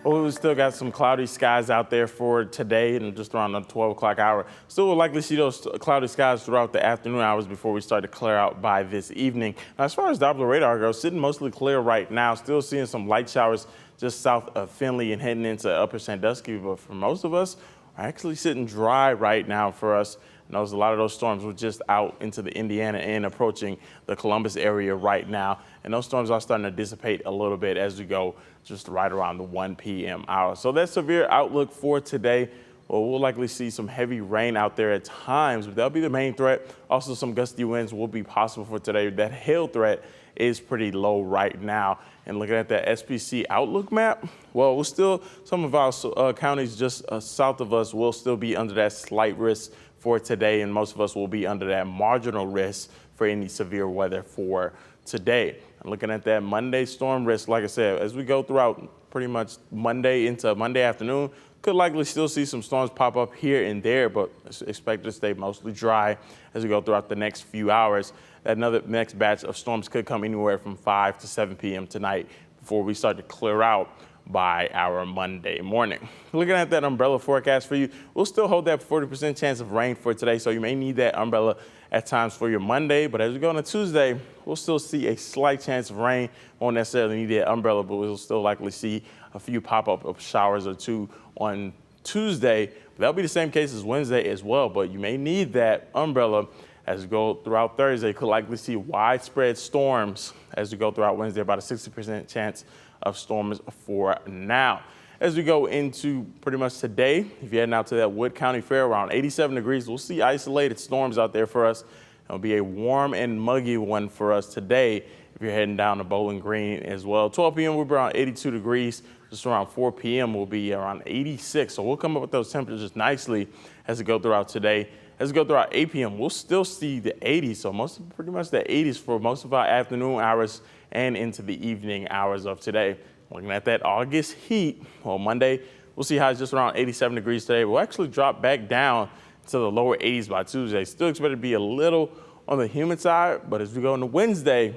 Well, we still got some cloudy skies out there for today and just around the 12 o'clock hour. Still will likely see those cloudy skies throughout the afternoon hours before we start to clear out by this evening. Now, as far as Doppler radar goes, sitting mostly clear right now. Still seeing some light showers just south of Findlay and heading into upper Sandusky. But for most of us, we're actually sitting dry right now for us. And a lot of those storms were just out into the Indiana and approaching the Columbus area right now. And those storms are starting to dissipate a little bit as we go just right around the 1 p.m. hour. So that severe outlook for today. Well, we'll likely see some heavy rain out there at times, but that'll be the main threat. Also, some gusty winds will be possible for today. That hail threat is pretty low right now. And looking at that SPC outlook map, well, we're still, some of our counties just south of us will still be under that slight risk for today, and most of us will be under that marginal risk for any severe weather for today. And looking at that Monday storm risk, like I said, as we go throughout pretty much Monday into Monday afternoon, could likely still see some storms pop up here and there, but expect to stay mostly dry as we go throughout the next few hours. Another next batch of storms could come anywhere from 5 to 7 p.m. tonight before we start to clear out by our Monday morning. Looking at that umbrella forecast for you, we'll still hold that 40% chance of rain for today, so you may need that umbrella at times for your Monday. But as we go into Tuesday, we'll still see a slight chance of rain. Won't necessarily need that umbrella, but we'll still likely see a few pop-up of showers or two on Tuesday. That'll be the same case as Wednesday as well, but you may need that umbrella as we go throughout Thursday. Could likely see widespread storms as we go throughout Wednesday, about a 60% chance of storms for now. As we go into pretty much today, if you're heading out to that Wood County Fair, around 87 degrees, we'll see isolated storms out there for us. It'll be a warm and muggy one for us today if you're heading down to Bowling Green as well. 12 p.m. we'll be around 82 degrees. Just around 4 p.m. we'll be around 86. So we'll come up with those temperatures nicely as we go throughout today. As we go throughout 8 p.m., we'll still see the 80s. So pretty much the 80s for most of our afternoon hours and into the evening hours of today. Looking at that August heat, well, Monday, we'll see highs just around 87 degrees today. We'll actually drop back down to the lower 80s by Tuesday. Still expected to be a little on the humid side, but as we go into Wednesday,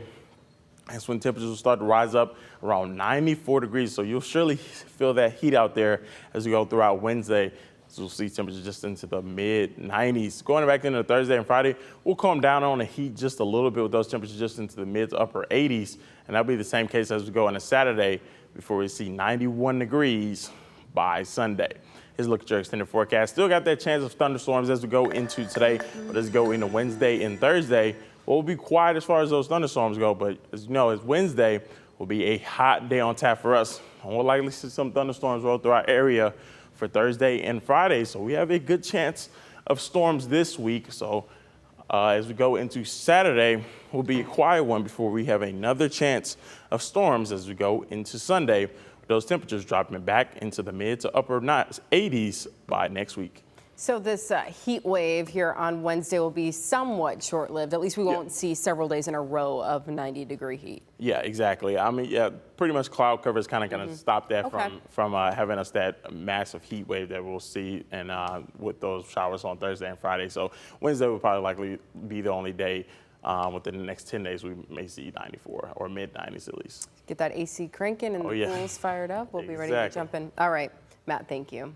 that's when temperatures will start to rise up around 94 degrees. So you'll surely feel that heat out there as we go throughout Wednesday. So we'll see temperatures just into the mid 90s. Going back into Thursday and Friday, we'll calm down on the heat just a little bit with those temperatures just into the mid to upper 80s. And that'll be the same case as we go into Saturday before we see 91 degrees by Sunday. Here's a look at your extended forecast. Still got that chance of thunderstorms as we go into today, but as we go into Wednesday and Thursday, we'll be quiet as far as those thunderstorms go. But as you know, as Wednesday will be a hot day on tap for us. And we'll likely see some thunderstorms roll through our area for Thursday and Friday. So we have a good chance of storms this week. So as we go into Saturday, will be a quiet one before we have another chance of storms as we go into Sunday. Those temperatures dropping back into the mid to upper 80s by next week. So this heat wave here on Wednesday will be somewhat short-lived. At least we won't see several days in a row of 90-degree heat. Yeah, exactly. I mean, yeah, pretty much cloud cover is kind of going to stop that from having us that massive heat wave that we'll see, and with those showers on Thursday and Friday. So Wednesday will probably likely be the only day within the next 10 days we may see 94 or mid-90s at least. Get that AC cranking and the pools fired up. We'll be ready to jump in. All right, Matt, thank you.